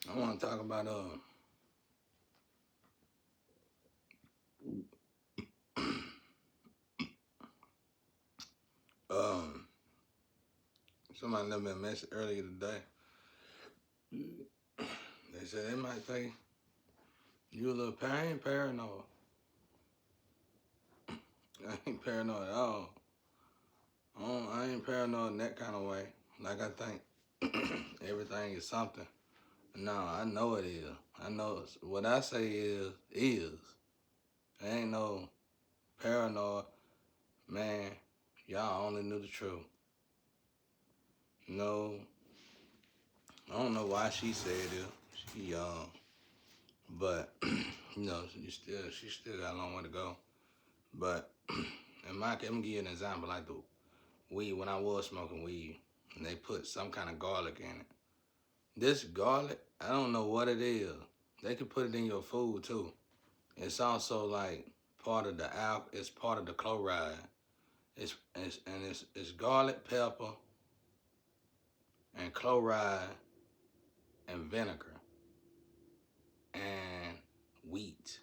I want to talk about um somebody left me a message earlier today. They said they might think you a little I ain't paranoid. I ain't paranoid at all. I ain't paranoid in that kind of way. Like I think everything is something. No, I know it is. I know what I say is. There ain't no paranoid. Man, y'all only knew the truth. No, I don't know why she said it. She young, but she still got a long way to go. But and Mike, I'm gonna give you an example like the weed when I was smoking weed, and they put some kind of garlic in it. This garlic, I don't know what it is. They could put it in your food too. It's also like part of the it's part of the chloride. It's garlic, pepper, and chloride and vinegar and wheat.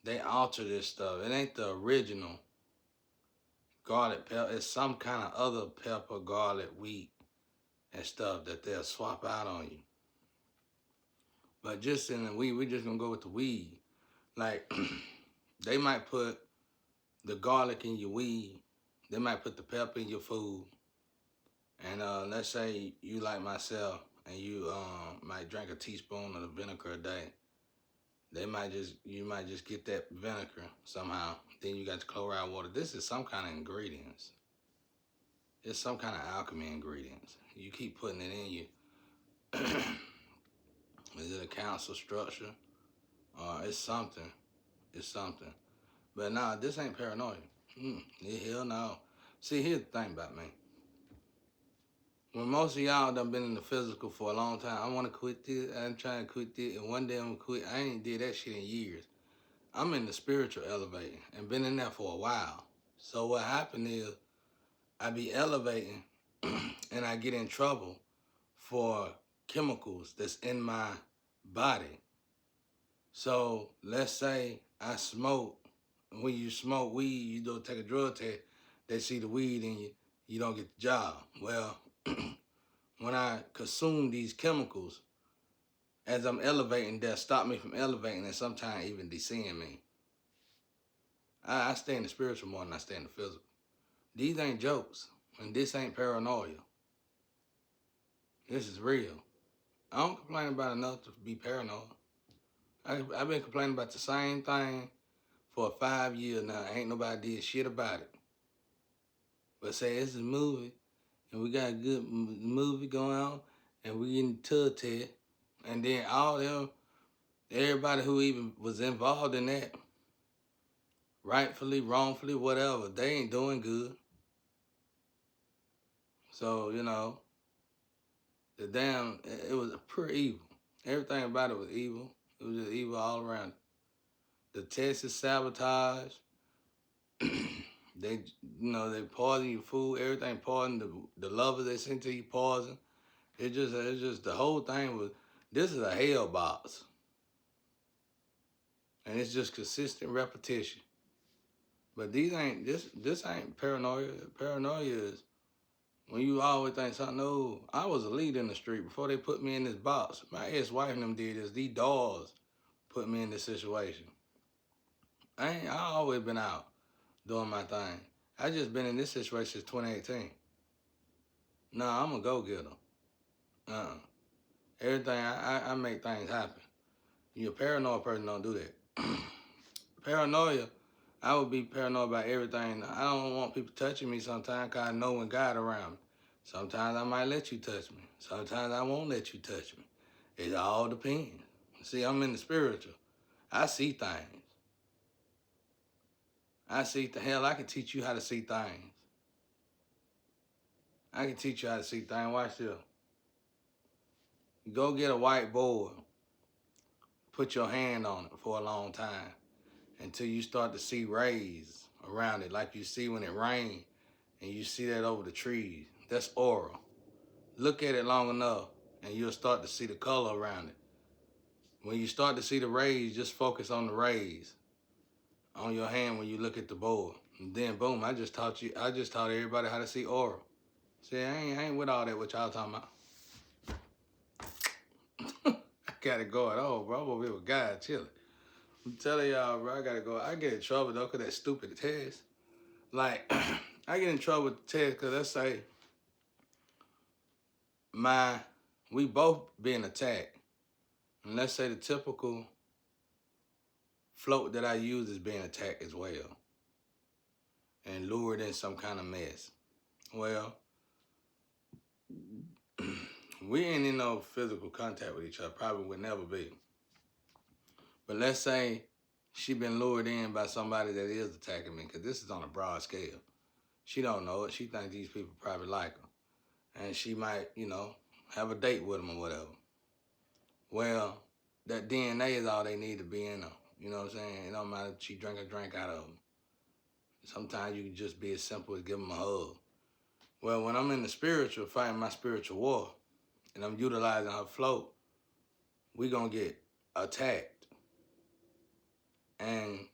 They alter this stuff. It ain't the original garlic pepper. It's some kind of other pepper, garlic, wheat, and stuff that they'll swap out on you. But just in the weed, we just gonna go with the weed. Like they might put the garlic in your weed. They might put the pepper in your food. And let's say you like myself, and you might drink a teaspoon of the vinegar a day. You might just get that vinegar somehow. Then you got the chloride water. This is some kind of ingredients. It's some kind of alchemy ingredients. You keep putting it in you. Is it a council structure? It's something. It's something. But nah, this ain't paranoia. Hell no. See, here's the thing about me. When most of y'all done been in the physical for a long time, I want to quit this. I'm trying to quit this, and one day I'm gonna quit. I ain't did that shit in years. I'm in the spiritual elevating and been in there for a while. So what happened is I be elevating and I get in trouble for chemicals that's in my body. So let's say I smoke. When you smoke weed, you don't take a drug test, they see the weed in you, you don't get the job. Well, when I consume these chemicals, as I'm elevating, they'll stop me from elevating and sometimes even deceiving me. I stay in the spiritual more than I stay in the physical. These ain't jokes, and this ain't paranoia. This is real. I don't complain about enough to be paranoid. I've been complaining about the same thing for 5 years now. Ain't nobody did shit about it. But say it's a movie, and we got a good movie going on, and we getting tug test, and then all them, everybody who even was involved in that, rightfully, wrongfully, whatever, they ain't doing good. So, it was pure evil. Everything about it was evil. It was just evil all around. The test is sabotage. They poison your food. Everything poison. The lovers they sent to you poison. It's just the whole thing was. This is a hell box, and it's just consistent repetition. But this ain't paranoia. Paranoia is when you always think something. No, I was a leader in the street before they put me in this box. My ex-wife and them did this. These dogs put me in this situation. I always been out doing my thing. I just been in this situation since 2018. Nah, I'm a go-getter. Everything, I make things happen. You're a paranoid person, don't do that. Paranoia, I would be paranoid about everything. I don't want people touching me sometimes because I know when God around me. Sometimes I might let you touch me. Sometimes I won't let you touch me. It all depends. See, I'm in the spiritual. I see things. Hell, I can teach you how to see things. I can teach you how to see things. Watch this. You go get a whiteboard. Put your hand on it for a long time until you start to see rays around it, like you see when it rains and you see that over the trees. That's aura. Look at it long enough and you'll start to see the color around it. When you start to see the rays, just focus on the rays on your hand when you look at the board. And then boom, I just taught everybody how to see aura. See, I ain't with all that what y'all talking about. I gotta go at all, bro. I'm over here with God chilling. I'm telling y'all, bro, I gotta go. I get in trouble though, cause that stupid test. Like, I get in trouble with the test, cause let's say we both being attacked. And let's say the typical float that I use is being attacked as well. And lured in some kind of mess. Well, we ain't in no physical contact with each other, probably would never be. But let's say she been lured in by somebody that is attacking me, because this is on a broad scale. She don't know it. She think these people probably like her. And she might, have a date with them or whatever. Well, that DNA is all they need to be in them. You know what I'm saying? It don't matter if she drink a drink out of them. Sometimes you can just be as simple as give them a hug. Well, when I'm in the spiritual, fighting my spiritual war, and I'm utilizing her float, we gonna get attacked. And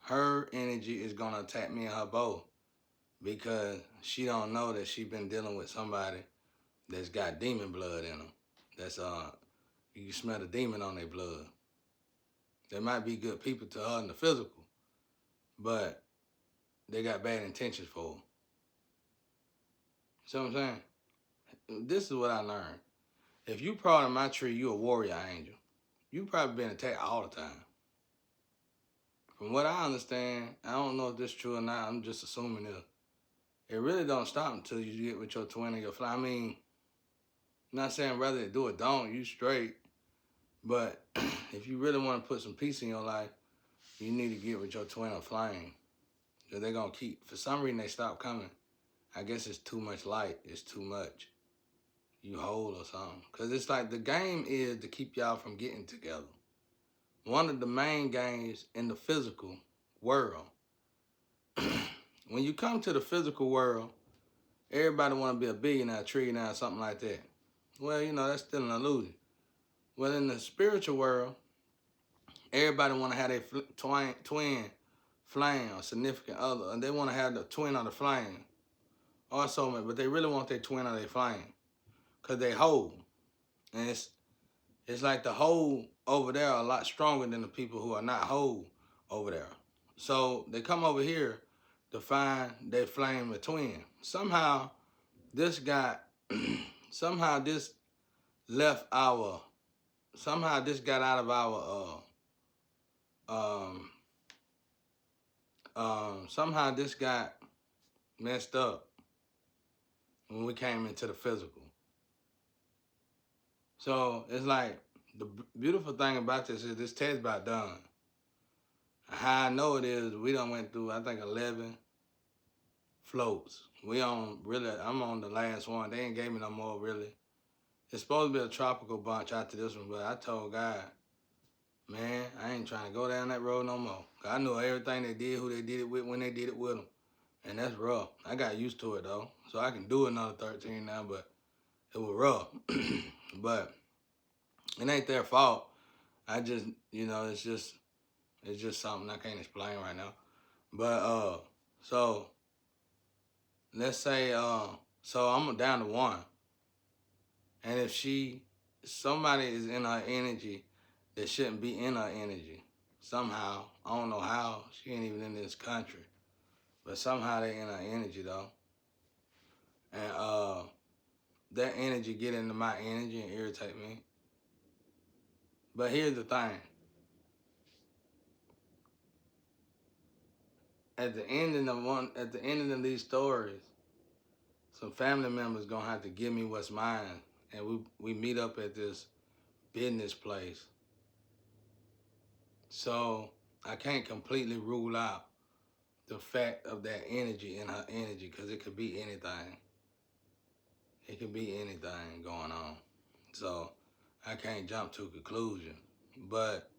her energy is gonna attack me and her both, because she don't know that she been dealing with somebody that's got demon blood in them. That's you can smell the demon on their blood. They might be good people to her in the physical, but they got bad intentions for her. See what I'm saying? This is what I learned. If you part of my tree, you a warrior angel. You probably been attacked all the time. From what I understand, I don't know if this is true or not, I'm just assuming it really don't stop until you get with your twin or your fly. I mean, I'm not saying whether it do or don't, you straight. But if you really want to put some peace in your life, you need to get with your twin or flame. Because they're going to keep, for some reason they stop coming. I guess it's too much light, it's too much. You hold or something. Because it's like the game is to keep y'all from getting together. One of the main games in the physical world. When you come to the physical world, everybody want to be a billionaire, trillionaire, something like that. Well, that's still an illusion. Well, in the spiritual world, everybody want to have their twin flame or significant other, and they want to have the twin or the flame. Also, but they really want their twin or their flame, because they whole. And it's like the whole over there are a lot stronger than the people who are not whole over there. So they come over here to find their flame or twin. Somehow this got out of our somehow this got messed up when we came into the physical. So it's like the beautiful thing about this is this test about done. How I know it is, we done went through, I think, 11 floats. I'm on the last one. They ain't gave me no more, really. It's supposed to be a tropical bunch after this one, but I told God, man, I ain't trying to go down that road no more. I knew everything they did, who they did it with, when they did it with them. And that's rough. I got used to it, though. So I can do another 13 now, but it was rough. But it ain't their fault. I just, it's just something I can't explain right now. But, so let's say, so I'm down to one. And if somebody is in her energy that shouldn't be in her energy, somehow, I don't know how, she ain't even in this country, but somehow they in her energy though. And that energy get into my energy and irritate me. But here's the thing. At the end of these stories, some family members gonna have to give me what's mine, and we meet up at this business place. So I can't completely rule out the fact of that energy in her energy, because it could be anything. It could be anything going on. So I can't jump to a conclusion. But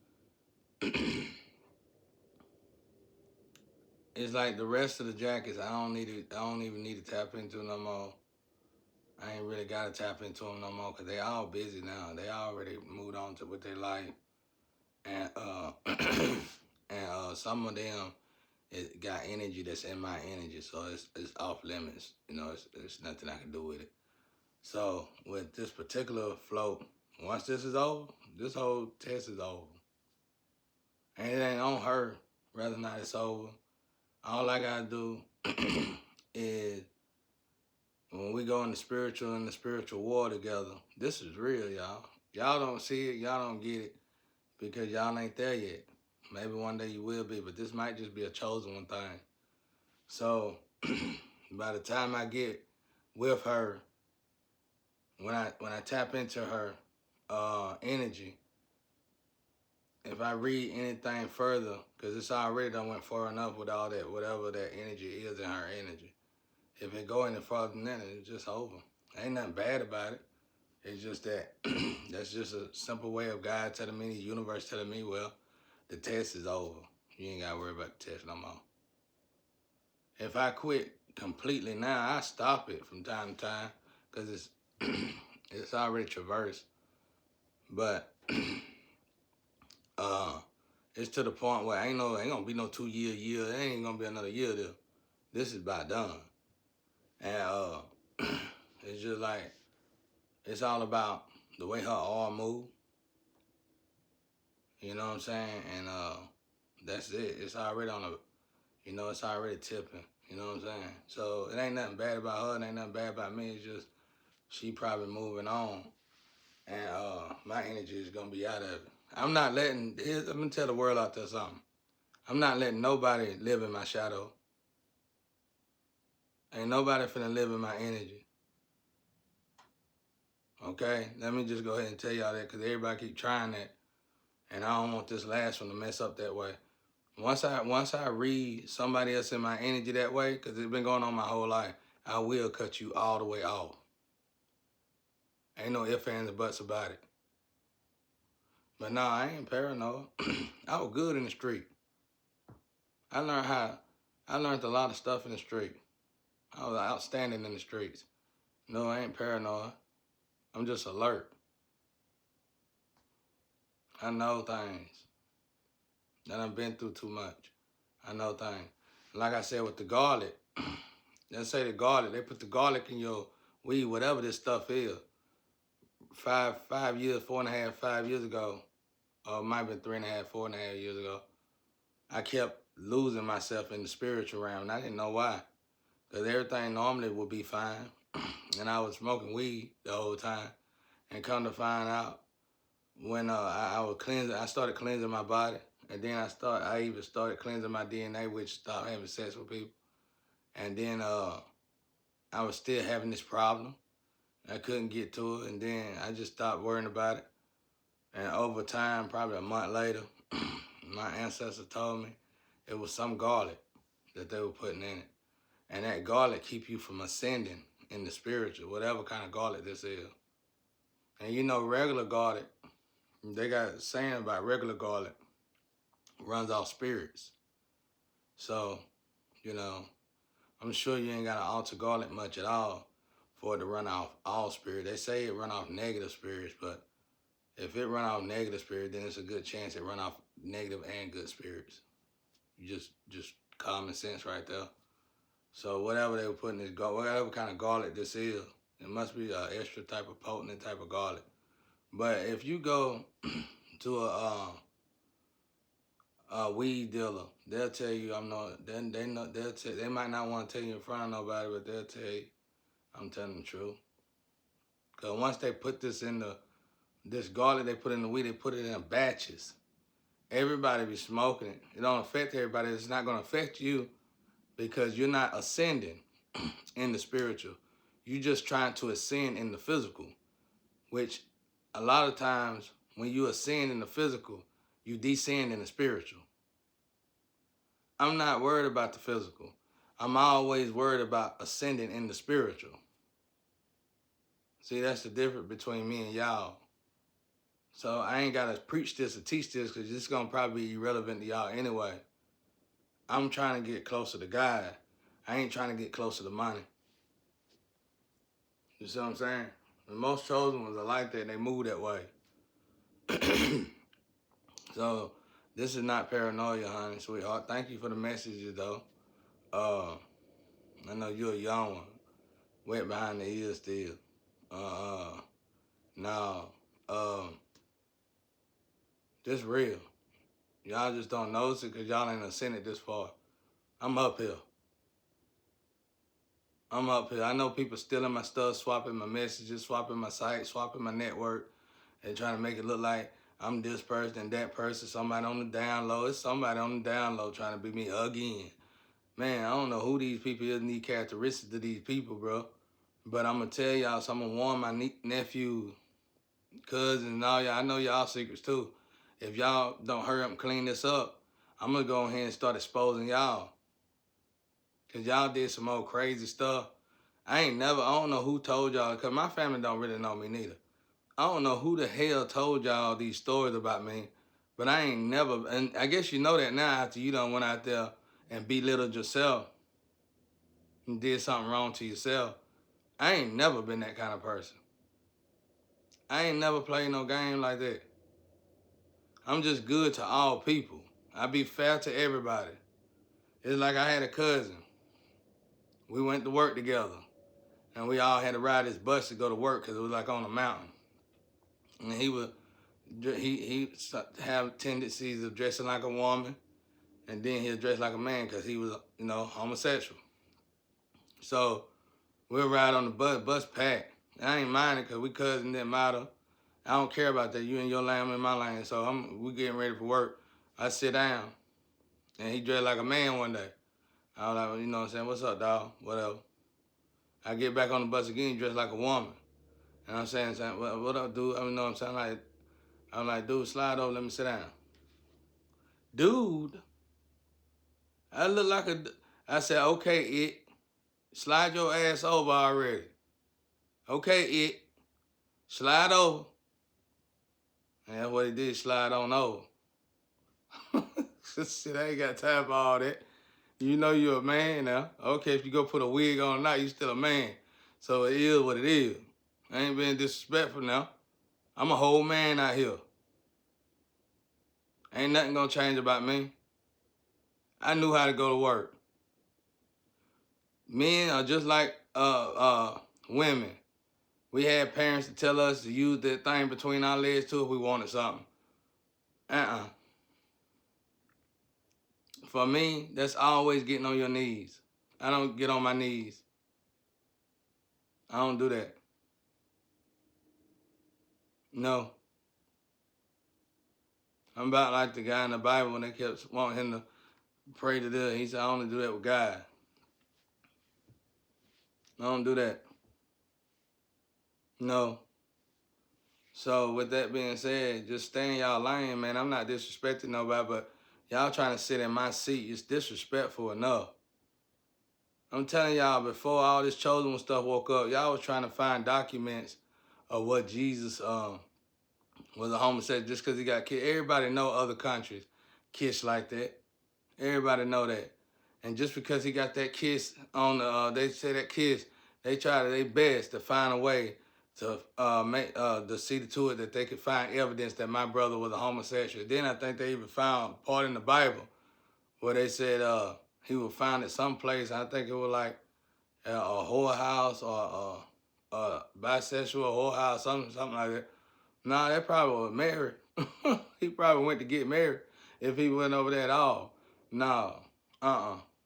it's like the rest of the jackets I don't even need to tap into no more. I ain't really got to tap into them no more because they all busy now. They already moved on to with their life. And some of them it got energy that's in my energy, so it's off limits. You know, it's nothing I can do with it. So with this particular float, once this is over, this whole test is over. And it ain't on her whether or not it's over. All I gotta do is when we go in the spiritual war together, this is real, y'all. Y'all don't see it, y'all don't get it because y'all ain't there yet. Maybe one day you will be, but this might just be a chosen one thing. So by the time I get with her, when I tap into her energy, if I read anything further, because it's already done went far enough with all that, whatever that energy is in her energy. If it go any further than that, it's just over. Ain't nothing bad about it. It's just that that's just a simple way of God telling me, the universe telling me, well, the test is over. You ain't got to worry about the test no more. If I quit completely now, I stop it from time to time because it's it's already traversed. But it's to the point where ain't gonna be no 2 year. It ain't gonna be another year there. This is about done. And it's just like it's all about the way her arm move. You know what I'm saying? And that's it. It's already on a, it's already tipping. You know what I'm saying? So it ain't nothing bad about her. It ain't nothing bad about me. It's just she probably moving on, and my energy is gonna be out of it. I'm not letting. Let me tell the world out there something. I'm not letting nobody live in my shadow. Ain't nobody finna live in my energy. Okay? Let me just go ahead and tell y'all that because everybody keep trying that. And I don't want this last one to mess up that way. Once I read somebody else in my energy that way, because it's been going on my whole life, I will cut you all the way off. Ain't no ifs, ands, or buts about it. But no, I ain't paranoid. I was good in the street. I learned a lot of stuff in the street. I was outstanding in the streets. No, I ain't paranoid. I'm just alert. I know things. That I've been through too much. I know things. Like I said with the garlic, let's say the garlic, they put the garlic in your weed, whatever this stuff is. 5 years, 4.5, 5 years ago, or it might have been 3.5, 4.5 years ago, I kept losing myself in the spiritual realm, and I didn't know why. Because everything normally would be fine, and I was smoking weed the whole time, and come to find out, when I started cleansing my body, and then I even started cleansing my DNA, which stopped having sex with people, and then I was still having this problem. I couldn't get to it, and then I just stopped worrying about it. And over time, probably a month later, my ancestor told me it was some garlic that they were putting in it. And that garlic keep you from ascending in the spiritual, whatever kind of garlic this is. And regular garlic, they got a saying about regular garlic, runs off spirits. So, I'm sure you ain't got to alter garlic much at all for it to run off all spirits. They say it run off negative spirits, but if it run off negative spirits, then it's a good chance it run off negative and good spirits. Just common sense right there. So whatever they were putting this whatever kind of garlic this is, it must be an extra type of potent type of garlic. But if you go to a weed dealer, they'll tell you they might not want to tell you in front of nobody, but they'll tell you I'm telling the truth. Because once they put this garlic they put in the weed, they put it in batches. Everybody be smoking it. It don't affect everybody. It's not going to affect you because you're not ascending in the spiritual. You're just trying to ascend in the physical, which a lot of times when you ascend in the physical, you descend in the spiritual. I'm not worried about the physical. I'm always worried about ascending in the spiritual. See, that's the difference between me and y'all. So I ain't got to preach this or teach this because it's going to probably be irrelevant to y'all anyway. I'm trying to get closer to God. I ain't trying to get closer to money. You see what I'm saying? And most chosen ones are like that. They move that way. So this is not paranoia, honey, sweetheart. Thank you for the messages, though. I know you're a young one, wet behind the ears still. No, this real. Y'all just don't notice it because y'all ain't ascended this far. I'm up here. I know people stealing my stuff, swapping my messages, swapping my site, swapping my network, and trying to make it look like I'm this person and that person, somebody on the down low. It's somebody on the down low trying to be me again. Man, I don't know who these people is and these characteristics of these people, bro. But I'm going to tell y'all, so I'm going to warn my nephews, cousins, and all y'all. I know y'all secrets, too. If y'all don't hurry up and clean this up, I'm going to go ahead and start exposing y'all. Because y'all did some old crazy stuff. I don't know who told y'all, because my family don't really know me neither. I don't know who the hell told y'all these stories about me, but I ain't never, and I guess you know that now after you done went out there and belittled yourself and did something wrong to yourself. I ain't never been that kind of person. I ain't never played no game like that. I'm just good to all people. I be fair to everybody. It's like I had a cousin. We went to work together, and we all had to ride this bus to go to work because it was like on a mountain. And he have tendencies of dressing like a woman, and then he'll dress like a man because he was, homosexual. So we'll ride on the bus packed. I ain't mind it because we cousins, didn't matter. I don't care about that. You in your lane, I'm in my lane. So we getting ready for work. I sit down, and he dressed like a man one day. I was like, you know what I'm saying? What's up, dog? Whatever. I get back on the bus again, dressed like a woman. And I'm saying what up, dude? I know what I'm saying? I'm like, dude, slide over, let me sit down. Dude, I look like I said, okay, it. Slide your ass over already. Okay, it. Slide over. And that's what he did, slide on over. Shit, I ain't got time for all that. You know you're a man now. Okay, if you go put a wig on or not, you still a man. So it is what it is. I ain't being disrespectful now. I'm a whole man out here. Ain't nothing gonna change about me. I knew how to go to work. Men are just like women. We had parents to tell us to use that thing between our legs too if we wanted something. For me, that's always getting on your knees. I don't get on my knees. I don't do that. No. I'm about like the guy in the Bible when they kept wanting him to pray to them. He said, I only do that with God. I don't do that. No. So with that being said, just stay in y'all lane, man. I'm not disrespecting nobody, but y'all trying to sit in my seat is disrespectful enough. I'm telling y'all, before all this chosen stuff woke up, y'all was trying to find documents of what Jesus was a homosexual just because he got kissed. Everybody know other countries kiss like that. Everybody know that. And just because he got that kiss on they say that kiss, they try their best to find a way to to see to it that they could find evidence that my brother was a homosexual. Then I think they even found part in the Bible where they said he was found at some place. I think it was like a whorehouse or a bisexual whorehouse, something like that. Nah, that probably was married. He probably went to get married if he went over there at all. No,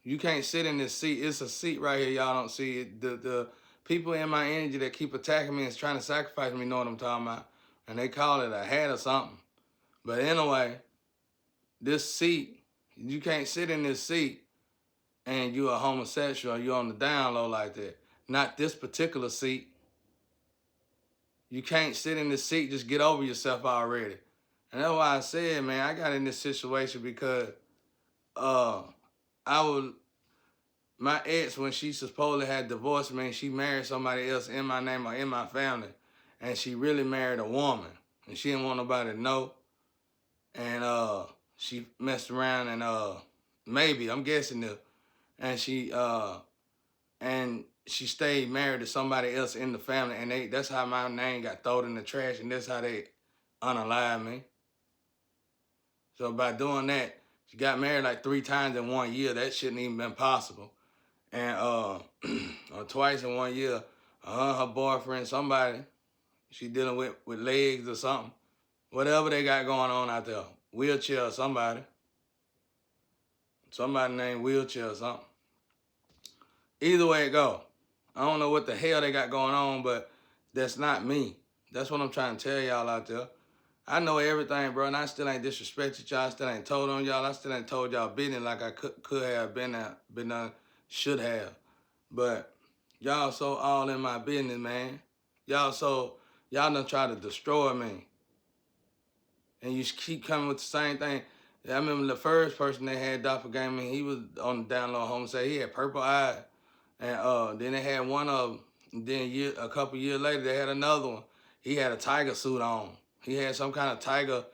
You can't sit in this seat. It's a seat right here. Y'all don't see it. The people in my energy that keep attacking me and trying to sacrifice me know what I'm talking about. And they call it a hat or something. But anyway, this seat, you can't sit in this seat and you're a homosexual or you're on the down low like that. Not this particular seat. You can't sit in this seat, just get over yourself already. And that's why I said, man, I got in this situation because my ex, when she supposedly had divorced me, she married somebody else in my name or in my family. And she really married a woman. And she didn't want nobody to know. And she messed around and maybe, I'm guessing this. And she stayed married to somebody else in the family, and that's how my name got thrown in the trash, and that's how they unalived me. So by doing that, she got married like 3 times in 1 year. That shouldn't even been possible. And or twice in 1 year, her boyfriend, somebody she dealing with legs or something, whatever they got going on out there, wheelchair or somebody named Wheelchair or something. Either way it go, I don't know what the hell they got going on, but that's not me. That's what I'm trying to tell y'all out there. I know everything, bro, and I still ain't disrespected y'all. I still ain't told on y'all. I still ain't told y'all business like I could have been done, should have. But y'all so all in my business, man. Y'all done try to destroy me. And you keep coming with the same thing. I remember the first person they had doppelganger, he was on the download home say he had purple eyes. And then they had one of them. Then a couple years later, they had another one. He had a tiger suit on. He had some kind of tiger,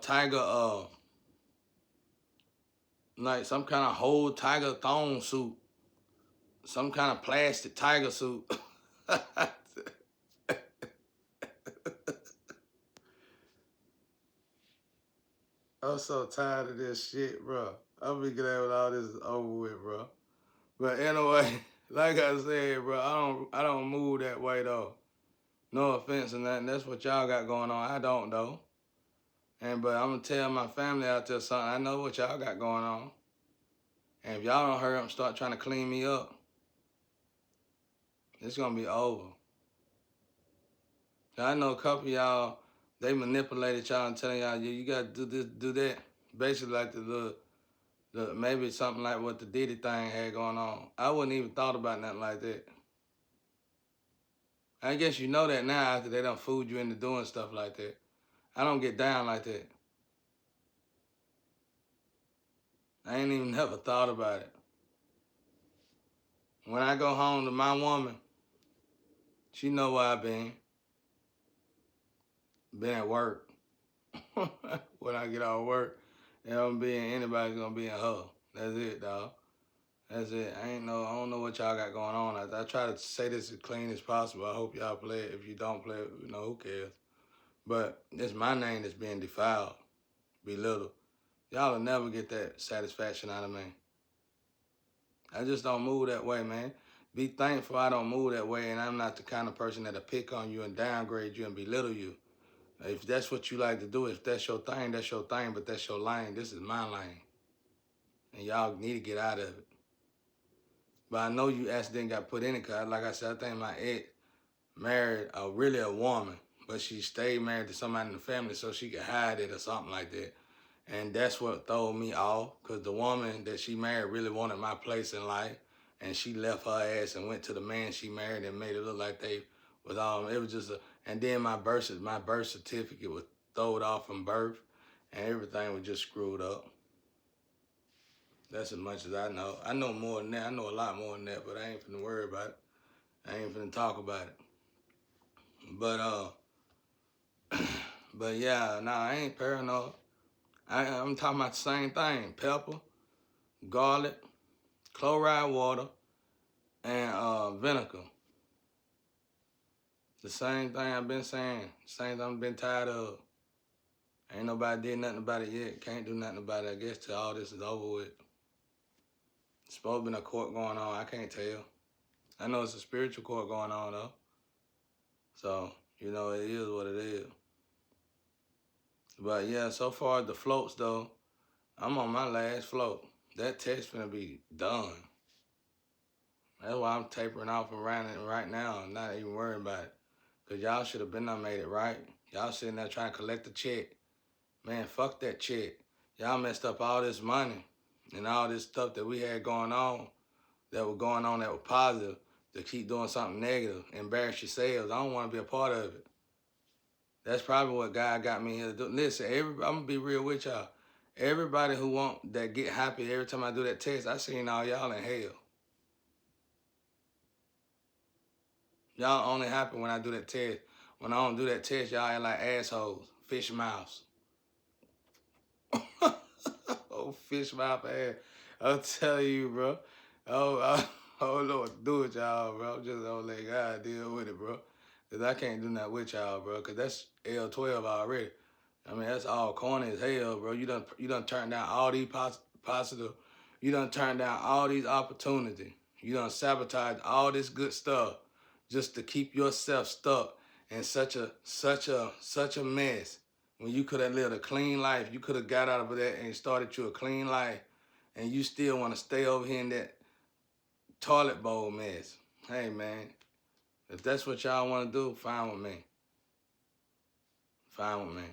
tiger, like some kind of whole tiger thong suit. Some kind of plastic tiger suit. I'm so tired of this shit, bro. I'm be glad when all this is over with, bro. But anyway, like I said, bro, I don't move that way though. No offense or nothing. That's what y'all got going on. I don't though. But I'm gonna tell my family out there something. I know what y'all got going on. And if y'all don't hurry up and start trying to clean me up, it's gonna be over. I know a couple of y'all, they manipulated y'all and telling y'all, you gotta do this, do that. Basically like the maybe something like what the Diddy thing had going on. I wouldn't even thought about nothing like that. I guess you know that now after they done fooled you into doing stuff like that. I don't get down like that. I ain't even never thought about it. When I go home to my woman, she know where I been. Been at work. When I get off work, if I'm being anybody's gonna be in her. That's it, dog. That's it. I don't know what y'all got going on. I try to say this as clean as possible. I hope y'all play it. If you don't play it, who cares? But it's my name that's being defiled, belittled. Y'all will never get that satisfaction out of me. I just don't move that way, man. Be thankful I don't move that way, and I'm not the kind of person that'll pick on you and downgrade you and belittle you. If that's what you like to do, if that's your thing, but that's your lane. This is my lane. And y'all need to get out of it. But I know you accidentally got put in it, because like I said, I think my ex married really a woman, but she stayed married to somebody in the family so she could hide it or something like that. And that's what threw me off, because the woman that she married really wanted my place in life, and she left her ass and went to the man she married and made it look like they was all, it was just and then my birth certificate was thrown off from birth, and everything was just screwed up. That's as much as I know. I know more than that. I know a lot more than that, but I ain't finna worry about it. I ain't finna talk about it. But but yeah, nah, I ain't paranoid. I'm talking about the same thing. Pepper, garlic, chloride water, and vinegar. The same thing I've been saying. Same thing I've been tired of. Ain't nobody did nothing about it yet. Can't do nothing about it, I guess, till all this is over with. It's supposed to be a court going on. I can't tell. I know it's a spiritual court going on, though. So, it is what it is. But, yeah, so far the floats, though, I'm on my last float. That test finna be done. That's why I'm tapering off around it right now and not even worrying about it. Because y'all should have been done made it right. Y'all sitting there trying to collect the check. Man, fuck that check. Y'all messed up all this money and all this stuff that we had going on that was positive to keep doing something negative, embarrass yourselves. I don't want to be a part of it. That's probably what God got me here to do. Listen, I'm going to be real with y'all. Everybody that get happy every time I do that test, I seen all y'all in hell. Y'all only happy when I do that test. When I don't do that test, y'all ain't like assholes, fish mouths. Oh, fish mouth ass. I'm telling you, bro. I don't know what to do with y'all, bro. I'm just gonna let God deal with it, bro. Cause I can't do nothing with y'all, bro. Cause that's L12 already. I mean, that's all corny as hell, bro. You done turned down all these positive. You done turned down all these opportunities. You done sabotaged all this good stuff just to keep yourself stuck in such a mess. When you could have lived a clean life, you could have got out of that and started you a clean life, and you still want to stay over here in that toilet bowl mess. Hey man, if that's what y'all want to do, fine with me. Fine with me.